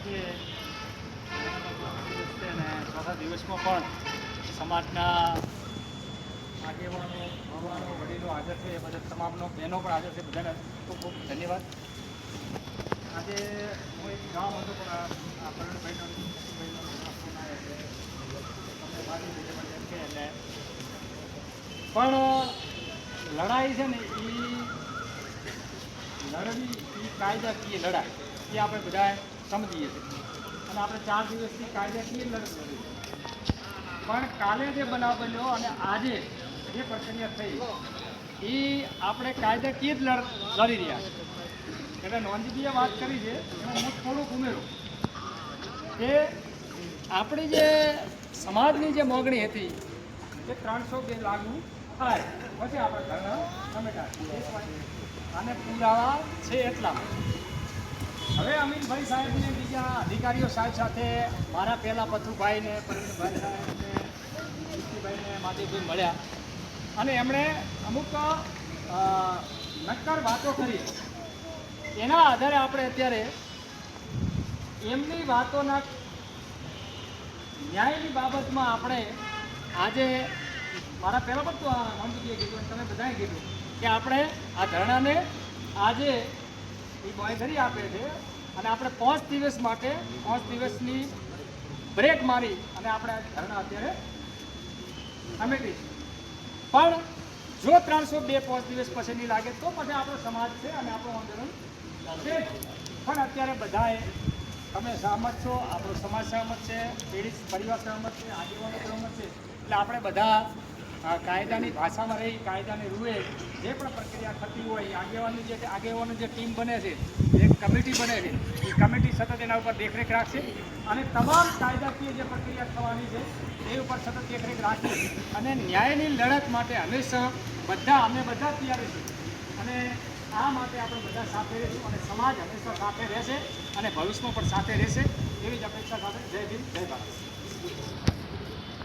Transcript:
આજે ચોથા દિવસમાં પણ સમાજના આગેવાનો ભગવાનો વડીલો હાજર છે, એ બધા તમામનો બહેનો પણ હાજર છે. બધાને ખૂબ ખૂબ ધન્યવાદ. આજે હું એક ગામ હતો પણ આ પરણભાઈનો ફોન આવ્યો તમને મારી રીતે પણ એમ કે એટલે પણ લડાઈ છે ને એ લડવી એ કાયદાકીય લડાઈ એ આપણે બધા સમજીએ છીએ અને આપણે 4 દિવસથી કાયદાકીય લડત લડી. પણ કાલે જે બનાવ બન્યો અને આજે જે પ્રક્રિયા થઈ એ આપણે કાયદાકીય જ લડી રહ્યા છે. એટલે નોંધનીય વાત કરી છે એમાં હું થોડુંક ઉમેરું કે આપણી જે સમાજની જે માગણી હતી એ 302 લાગુ થાય પછી આપણે ઘરના સમેટા અને પુરાવા છે એટલામાં. હવે અમીનભાઈ સાહેબને બીજા અધિકારીઓ સાહેબ સાથે મારા પહેલાં પથુભાઈને પરિણભાઈ સાહેબને જીતીભાઈને માધવભાઈ મળ્યા અને એમણે અમુક નક્કર વાતો કરી. એના આધારે આપણે અત્યારે એમની વાતોના ન્યાયની બાબતમાં આપણે આજે મારા પહેલાં પણ તો મંત્રીએ કીધું અને તમે બધાએ કીધું કે આપણે આ ધરણાને આજે એ બાંયધરી આપે છે અને આપણે 5 દિવસ માટે 5 દિવસની બ્રેક મારી અને આપણે ધરણા અત્યારે સમેટીશું. પણ જો 302 5 દિવસ પછી નહીં લાગે તો પછી આપણો સમાજ છે અને આપણું આંદોલન છે. પણ અત્યારે બધાએ તમે સહમત છો, આપણો સમાજ સહમત છે, પીડિત પરિવાર સહમત છે, આગેવાનો સહમત છે. એટલે આપણે બધા કાયદાની ભાષામાં રહી કાયદાની રૂએ જે પણ પ્રક્રિયા થતી હોય આગેવાની જે ટીમ બને છે, એક કમિટી બને છે, એ કમિટી સતત એના ઉપર દેખરેખ રાખશે અને તમામ કાયદાકીય જે પ્રક્રિયા થવાની છે એ ઉપર સતત દેખરેખ રાખી અને ન્યાયની લડત માટે હંમેશા અમે બધા તૈયાર છીએ અને આ માટે આપણે બધા સાથે રહીશું અને સમાજ હંમેશા સાથે રહેશે અને ભવિષ્યમાં પણ સાથે રહેશે એવી જ અપેક્ષા સાથે જય ભીમ જય ભારત.